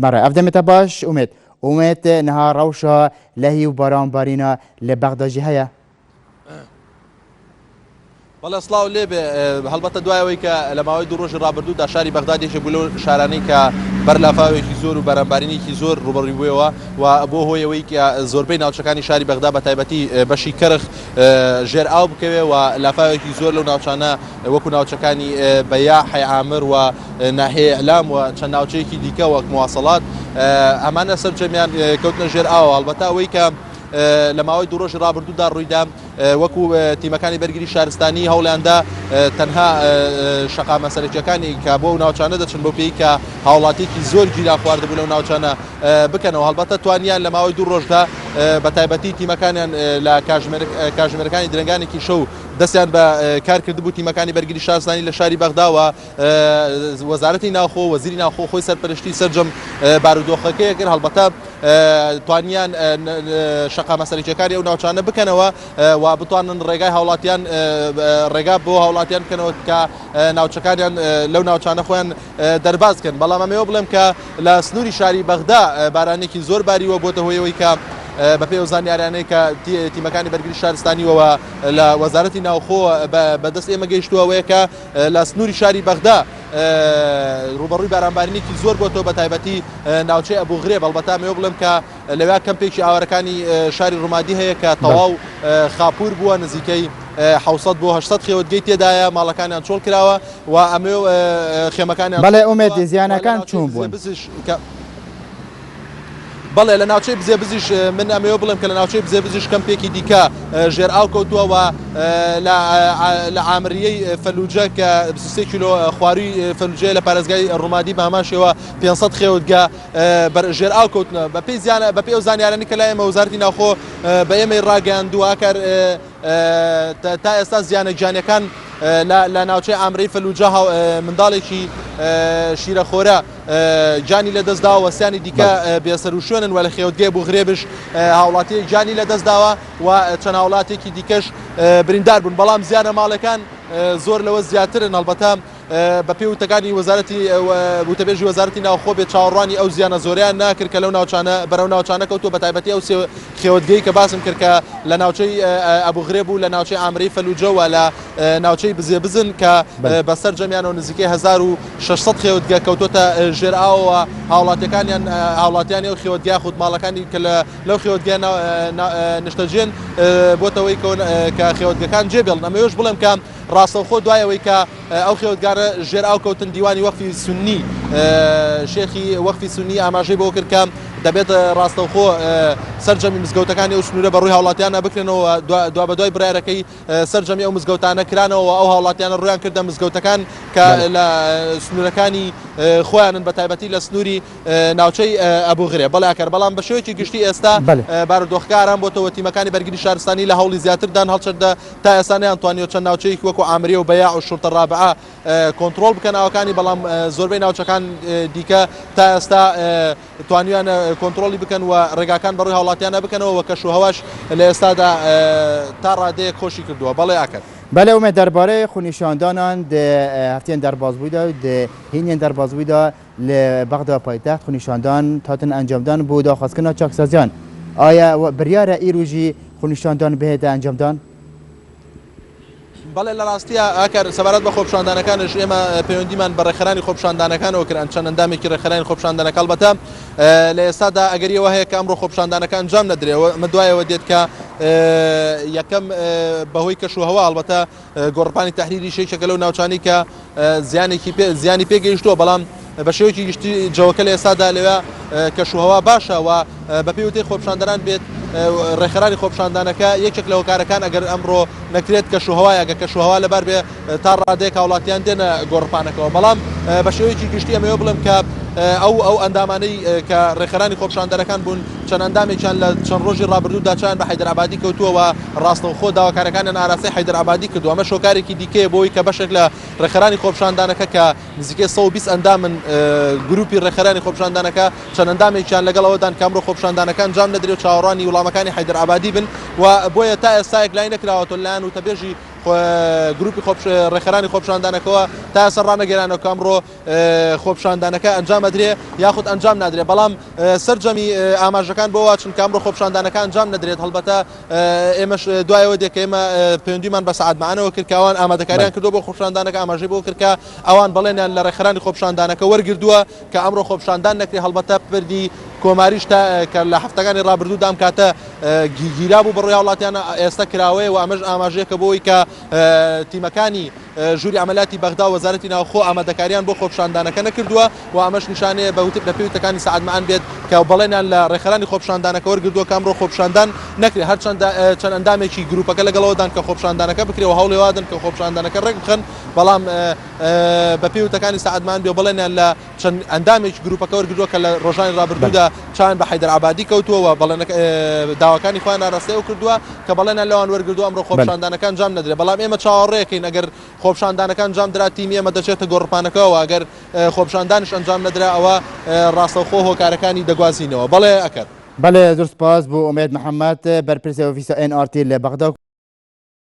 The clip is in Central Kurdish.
بەڕێ ئەف دەمێتە باش ئومێت نەها ڕەوشە لەهی و بەرامبارینە لە بەغداژی هەیە. بەڵێ سڵاو لێبێ هەڵبەتە دوایەوەی کە لە ماوەی دوو ڕۆژی ڕابردوودا شاری بەغدادێکە بوو لەو شارانەی کە بەرلافاوێکی زۆر و بەرامبارینێکی زۆر ڕوبەڕووی بوویەوە و بۆ هۆیەوەی کە زۆربەی ناوچەکانی شاری بەغدا بە تایبەتی بەشی کەرخ ژێر ئاو بکەوێ و لافاوێکی زۆر لەو ناوچانە وەکو ناوچەکانی بەیا حەیعامر و ناحیە ئەعلام و چەند ناوچەیەکی دیکە وەک مواصلات ئەمانە سەرجەمیان کەوتنە ژێر ئاوە. هەڵبەتە ئەوەی کە لە ماوەی دوو ڕۆژی ڕابردوودا ڕوویدا وەکو تیمەکانی بەرگری شارستانی هەوڵیاندا تەنها شەقا مەسەلەکیەکانی کە بۆ ناوچانە دەچن بۆ پێی کە هاوڵاتێکی زۆر گیرا خواردبوو لەو ناوچانە بکەنەوە. هەڵبەتە توانیان لە ماوەی دوو ڕۆژدا بە تایبەتی تیمەکانیان لە کاژمێرەکانی درنگانێکی شەو دەستیان بە کار کردبوو تیمەکانی بەرگری شارستانی لە شاری بەغداوە وەزارەتی ناوخۆ وەزیری ناوخۆ خۆی سەرپەرشتی سەرجەم بارودۆخەکەی کرد. هەڵبەتە توانیان شەقا مەسەلەکیەکانی ئەو ناوچانە بکەنەوە و بتوانن ڕێگای هاوڵاتیان ڕێگا بۆ هاوڵاتیان بکەنەوە کە ناوچەکانیان لەو ناوچانە خۆیان دەرباز بکەن. بەڵام ئەمەوە بڵێم کە لە سنووری شاری بەغدا بارانێکی زۆر باریوە بۆتە هۆیەوەی کە بە پێی زانیاریانەی کە تیمەکانی بەرگری شارستانیەوە لە وەزارەتی ناوخۆ بەدەست ئێمە گەیشتووەوەیە کە لە سنووری شاری بەغدا ڕوبەڕووی بارانبارینێکی زۆر بۆ تۆ بە تایبەتی ناوچەی ئەبوو غرێب. هەڵبەتە ئەمەوە بڵێم کە لەوێ کەمپێکی ئاوەرەکانی شاری ڕوومادی هەیە کە تەواو خاپوور بووە نزیکەی 700 بۆ 800 خێوەتگەی تێدایە ماڵەکانیان چۆڵ کراوە و ئەمێ خێمەکانیان بەڵێ ئومێد زیانەکان چوون بوون. بەڵێ لە ناوچەی بزێبزیش من ئەمەوە بڵێم کە لە ناوچەی بزێبزیش کەمپێکی دیکە ژێر ئاو کەوتووە و لە عامریەی فەلوجە کە 23 کیلۆ خواروی فەلوجەیە لە پارێزگای ڕوومادی بە هەماشەوە 500 خێوەتگا ژێر ئاو کەوتنە بە پێی زانیارانی کە لای ئێمە وەزارەتی ناوخۆ بە ئێمەی ڕاگەیاندووە کار تا ئێستا زیانە گیانەکان لە ناوچەی ئامرەی فەلوجە منداڵێکی شیرەخۆرە جانی لە دەستداوە وەسیانی دیکە بێسەر و شوێنن و لە خێوەتگەی بوو غرێبش هاوڵاتی جانی لە دەستداوە و چەند هاوڵاتێکی دیکەش بریندار بوون. بەڵام زیانە ماڵەکان زۆر لەوە زیاترن. هەڵبەتە بە پێی وتەکانی وەزارەتی وتەبێژی وەزارەتی ناوخۆ بێت چاوەڕوانی ئەو زیانە زۆریان ناکرد کە لەو ناوچانە بەرەو ناوچانە کەوتووە بە تایبەتی ئەو خێوەتگەی کە باسم کرد کە لە ناوچەی ئەبوو غرێب و لە ناوچەی ئامرەی فەلوجە و لە ناوچەی بزێبزن کە بەسەر جەمیانەوە نزیکەی 1600 خێوەتگا کەوتۆتە ژێر ئاوەوە هاوڵاتیانی ئەو خێوەتگا خودماڵەکانی کە لەو خێوەتگا نیشتەجێن بۆتەوەی کە خێوەتگەکان جێبێڵن. ئەمەوێش بڵێم کە ڕاستەوخۆ دوایەوەی کە ئەو خێوەتگارە ژێر ئاو کەوتن دیوانی وەقفی سونی شێخی وەقفی سونی ئاماژەی بۆ کرد کە دەبێت ڕاستەوخۆ سەرجەمی مزگەوتەکانی ئەو سنوورە بەڕووی هاوڵاتیانە بکرێنەوە دوا بە دوای برایەکەی سەرجەمی ئەو مزگەوتانە کرانەوە ئەو هاوڵاتیانە ڕویان کردە مزگەوتەکان کە لە سنوورەکانی خۆیانن بە تایبەتی لە سنووری ناوچەی ئەبوو غرێب. بەڵاکەر بەڵام بە شێوەیەکی گشتی ئێستا بارودۆخکاران بۆتەوە تیمەکانی بەرگری شارستانی لە هەوڵی زیاتردان هەڵچەردە تا ئێستا نەیانتوانیوە چەند ناوچەیەکی وەکو ئامرێ و بەیا و شورتە ڕابعە کۆنتڕۆڵ بکەن ئاوەکانی. بەڵام زۆربەی ناوچەکان دیکە تا ئێستا توانیان کۆنتڕۆلی بکەن و ڕێگاکان بەڕووی هاوڵاتیانە بکەنەوە و کەش و هەواش لە ئێستادا تا ڕادەیەک خۆشی کردووە. بەڵێ ئاکەن بەڵێ ئەومێ دەربارەی خونیشاندانان هەفتەیان دەربازبوویدا هینیان دەربازبوویدا لە بەغدا پایتەخت خونیشاندان هاتن ئەنجامدان بۆ داخوازکردنا چاکسازیان. ئایا بڕیارە ئیروژی خونیشاندان بهێتە ئەنجامدان؟ بەڵێ لە ڕاستیە ئاکار سەبارەت بە خۆپشاندانەکانش ئێمە پەیوەندیمان بە ڕێکخراانی خۆپشاندانەکانەوە کرد چەند ئەندامێکی ڕێکخراانی خۆپشاندانەکە. البەتە لە ئێستادا ئەگەریەوە هەیە کە ئەمڕۆ خۆپشاندانەکان جام نەدرێەوە مە دوایەوە دێت کە یەکەم بەهۆی کەش و هەوا هەڵبەتە گۆڕپانی تەحریری شێکێکە لەو ناوچانی کە زیانی پێگەیشتووە. بەڵام بە شێوەیەکی گشتی جەوەکە لە ئێستادا لەوێ کەش و هەوا باشە و بە پێی وتەی خۆپشاندەران بێت ڕێکخراانی خۆپشاندانەکە یەکێک لە هۆکارەکان ئەگەر ئەمڕۆ نەکرێت کەش و هەوای ئەگە کەش و هەوا لەبەر بێ تا ڕادەیەک هاوڵاتیان دێنە گۆڕپانەکەەوە. بەڵام بە شێوەیەکی گشتی ئەمەوە بڵێم کە ئەو ئەندامانەی کە ڕێکخراانی خۆپشاندەرەکان بوون چەند ئەندامێکیان لە چەند ڕۆژی ڕابردوودا چیان بە حەیدەرعەبادی کەوتووە و ڕاستەوخۆ داواکارەکانیان ئاراستەی حەیدەرعەبادی کردووە. ئەمە شۆکارێکی دیکەیە بۆی کە بەشێک لە ڕێکخراانی خۆپشاندانەکە کە نزیکەی 120 ئەندامن گروپی ڕێکخراانی خۆپشاندانەکە چەند ئەندامێکیان لەگەڵەوەدان کامڕۆ خۆپشاندانەکان جام نەدرێت چاوەڕوانی وڵامەکانی حەیدەرعەبادی بن و بۆیە تا ئێستایەک لای نەکراوەتە لایەن وتەبێژی گروپی ڕێکخراانی خۆپشاندانەکەەوە تا ئێستا ڕانەگەیرانەوە کە ئەمڕۆ خۆپشاندانەکە ئەنجام ئەدرێ یاخود ئەنجام نادرێ بەڵام سەرجەمی ئاماژەکان بۆ واچن کە ئەمڕۆ خۆپشاندانەکە ئەنجام نەدرێت هەڵبەتە ئێمەش دوایەوە دێک ئێمە پەیوەندیمان بە سەعاتمانەوە کرد کە ئەوان ئامادەکاریان کردو بۆ خۆپشاندانەکە ئاماژەی بۆ کرد کە ئەوان بەڵێنیان لە ڕێکخراانی خۆپشاندانەکە وەرگردووە کە ئەمڕۆ خۆپشاندان نەکرێ هەڵبەتە پردی کۆماریش کە لە هەفتەکانی ڕابردوو دام کاتە گیرا بوو بەڕووی وڵاتیان ئێستا کراوەیە و ئەمەش ئاماژەیەکە بۆی کە تیمەکانی ژووری عملیاتی بەغدا و وەزارەتی ناوخۆ ئامادەکاریان بۆ خۆپشاندانەکە نەکردووە و ئەمەش نیشانەیە بە پێوتەکانی سەعاتمەعان بێت کە بەڵێنیان لە ڕێکخراانی خۆپشاندانەکە وەرگردووە کە ئەمڕۆ خۆپشاندان نەکرێت هەر چەند ئەندامێکی گروپەکە لەگەڵەوەدان کە خۆپشاندانەکە بکرێ و هەوڵێوادن کە خۆپشاندانەکە ڕێک بخەن بەڵام بە پێوتەکانی سەعاتمان بێ بڵێنیان لە چەند ئەندامێکی گروپەکە وەرگردووە کە لە ڕۆژانی ڕابردوودا چیان بە حەیدەرعەبادی کەوتووە و داواکانی خۆیان ناڕاستەیەوە کردووە کە بەڵێنیان لەوان وەرگردووە ئەمڕۆ خۆپشاندانەکە ئەنجام نەدرێت بەڵام ئێمە چاوەڕێیەکەین ئەگەر خۆپشاندانەکە ئەنجام درا تیمی ئێمە دەچێتە گۆڕپانەکەەوە ئەگەر خۆپشاندانش ئەنجام نەدرا ئەوە ڕاستەوخۆ هۆکارەکانی دەگوازینەوە بەڵێ ئەکرد بەڵێ زۆر سپاس بۆ ئومێد محەممەد بەرپرسە ئۆفیسە NRT لە بەغدا